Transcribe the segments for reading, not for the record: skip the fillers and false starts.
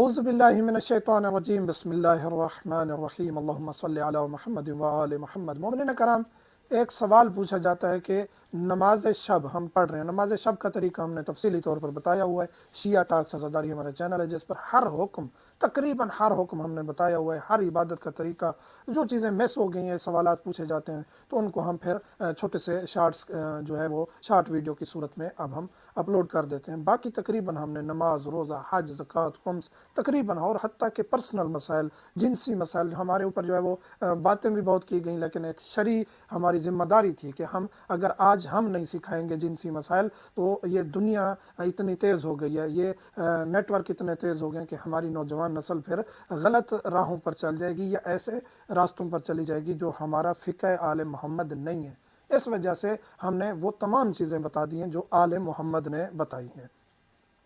اعوذ باللہ من الشیطان الرجیم بسم اللہ الرحمن الرحیم اللہم صلی علی محمد وآل محمد۔ مومنین کرام، ایک سوال پوچھا جاتا ہے کہ نماز شب ہم پڑھ رہے ہیں، نماز شب کا طریقہ ہم نے تفصیلی طور پر بتایا ہوا ہے۔ شیعہ ٹاک سزاداری ہمارا چینل ہے جس پر ہر حکم، تقریباً ہر حکم ہم نے بتایا ہوا ہے، ہر عبادت کا طریقہ۔ جو چیزیں مس ہو گئی ہیں، سوالات پوچھے جاتے ہیں تو ان کو ہم پھر چھوٹے سے شارٹس جو ہے وہ شارٹ ویڈیو کی صورت میں اب ہم اپلوڈ کر دیتے ہیں۔ باقی تقریباً ہم نے نماز، روزہ، حج، زکوٰۃ، خمس، تقریباً اور حتیٰ کہ پرسنل مسائل، جنسی مسائل ہمارے اوپر جو ہے وہ باتیں بھی بہت کی گئیں، لیکن ایک شرعی ہماری ذمہ داری تھی کہ ہم اگر آج ہم نہیں سکھائیں گے جنسی مسائل تو یہ دنیا اتنی تیز ہو گئی ہے، یہ نیٹ ورک اتنے تیز ہو گئے کہ ہماری نوجوان نسل پھر غلط راہوں پر چل جائے گی یا ایسے راستوں پر چلی جائے گی جو ہمارا فقہ آل محمد نہیں ہے۔ اس وجہ سے ہم نے وہ تمام چیزیں بتا دی ہیں جو آل محمد نے بتائی ہیں۔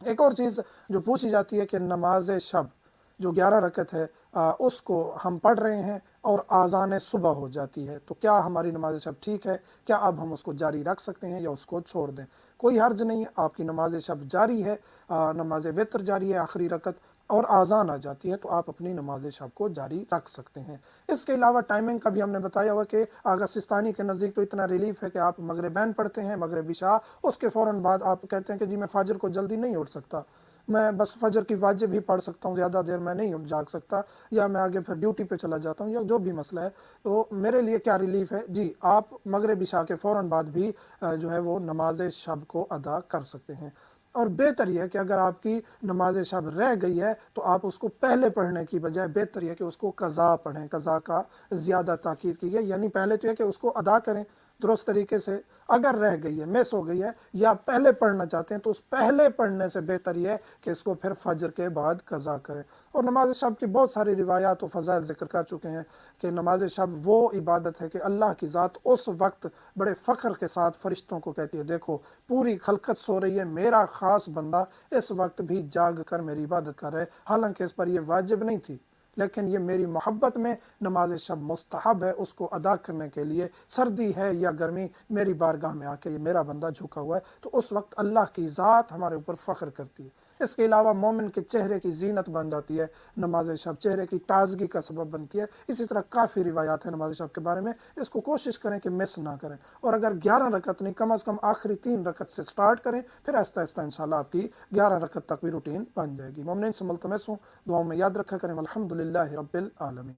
ایک اور چیز جو پوچھی جاتی ہے کہ نماز شب جو 11 رکعت ہے اس کو ہم پڑھ رہے ہیں اور آذان صبح ہو جاتی ہے، تو کیا ہماری نماز شب ٹھیک ہے؟ کیا اب ہم اس کو جاری رکھ سکتے ہیں یا اس کو چھوڑ دیں؟ کوئی حرج نہیں ہے، آپ کی نماز شب جاری ہے، نماز وتر جاری ہے آخری رکعت، اور آذان آ جاتی ہے تو آپ اپنی نماز شب کو جاری رکھ سکتے ہیں۔ اس کے علاوہ ٹائمنگ کا بھی ہم نے بتایا ہوا کہ آغا سستانی کے نزدیک تو اتنا ریلیف ہے کہ آپ مغربین پڑھتے ہیں، مغرب عشاء، اس کے فوراً بعد آپ کہتے ہیں کہ جی میں فجر کو جلدی نہیں اٹھ سکتا، میں بس فجر کی واجب ہی پڑھ سکتا ہوں، زیادہ دیر میں نہیں جاگ سکتا، یا میں آگے پھر ڈیوٹی پہ چلا جاتا ہوں، یا جو بھی مسئلہ ہے، تو میرے لیے کیا ریلیف ہے؟ جی آپ مغرب عشاء کے فوراً بعد بھی جو ہے وہ نماز شب کو ادا کر سکتے ہیں۔ اور بہتر یہ ہے کہ اگر آپ کی نماز شب رہ گئی ہے تو آپ اس کو پہلے پڑھنے کی بجائے بہتر یہ کہ اس کو قضا پڑھیں۔ قضا کا زیادہ تاکید کی گئی، یعنی پہلے تو یہ کہ اس کو ادا کریں درست طریقے سے، اگر رہ گئی ہے، مس ہو گئی ہے، یا پہلے پڑھنا چاہتے ہیں تو اس پہلے پڑھنے سے بہتر یہ ہے کہ اس کو پھر فجر کے بعد قضا کریں۔ اور نماز شب کی بہت ساری روایات و فضائل ذکر کر چکے ہیں کہ نماز شب وہ عبادت ہے کہ اللہ کی ذات اس وقت بڑے فخر کے ساتھ فرشتوں کو کہتی ہے، دیکھو پوری خلقت سو رہی ہے، میرا خاص بندہ اس وقت بھی جاگ کر میری عبادت کر رہے، حالانکہ اس پر یہ واجب نہیں تھی، لیکن یہ میری محبت میں نماز شب مستحب ہے، اس کو ادا کرنے کے لیے سردی ہے یا گرمی میری بارگاہ میں آ کے یہ میرا بندہ جھکا ہوا ہے، تو اس وقت اللہ کی ذات ہمارے اوپر فخر کرتی ہے۔ اس کے علاوہ مومن کے چہرے کی زینت بن جاتی ہے نماز شب، چہرے کی تازگی کا سبب بنتی ہے۔ اسی طرح کافی روایات ہیں نماز شب کے بارے میں، اس کو کوشش کریں کہ مس نہ کریں، اور اگر 11 رکعت نہیں، کم از کم آخری 3 رکعت سے سٹارٹ کریں، پھر آہستہ آہستہ انشاءاللہ آپ کی 11 رکعت تک بھی روٹین بن جائے گی۔ مومنین سے ملتمس ہوں دعاؤں میں یاد رکھا کریں۔ الحمدللہ رب العالمین۔